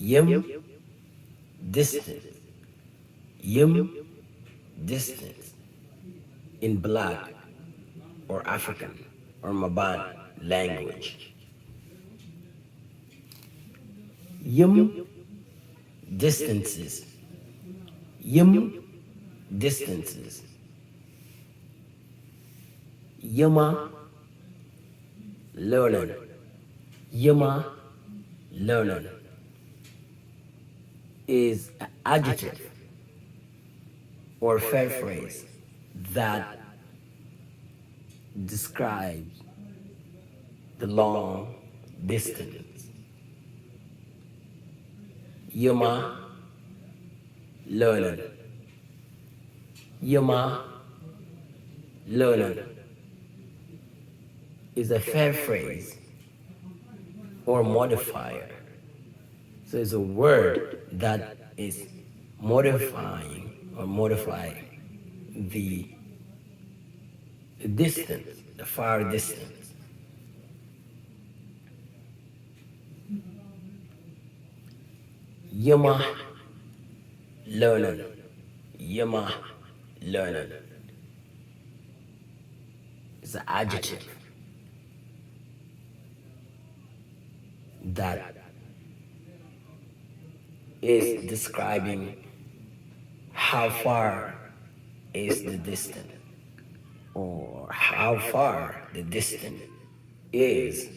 Yum, distance. Yum, distance. In Black or African or Mabaan language. Yum, distances. Yum, distances. Yooma, loonan. Yooma, loonan is an adjective or fair phrase that describes the long distance. Yooma, loonan. Yooma, loonan is a fair phrase or modifier. So it's a word that is modifying or modifying the distance, the far distance. Yooma, loonan. Yooma, loonan is an adjective that is describing how far is the distance or how far the distance is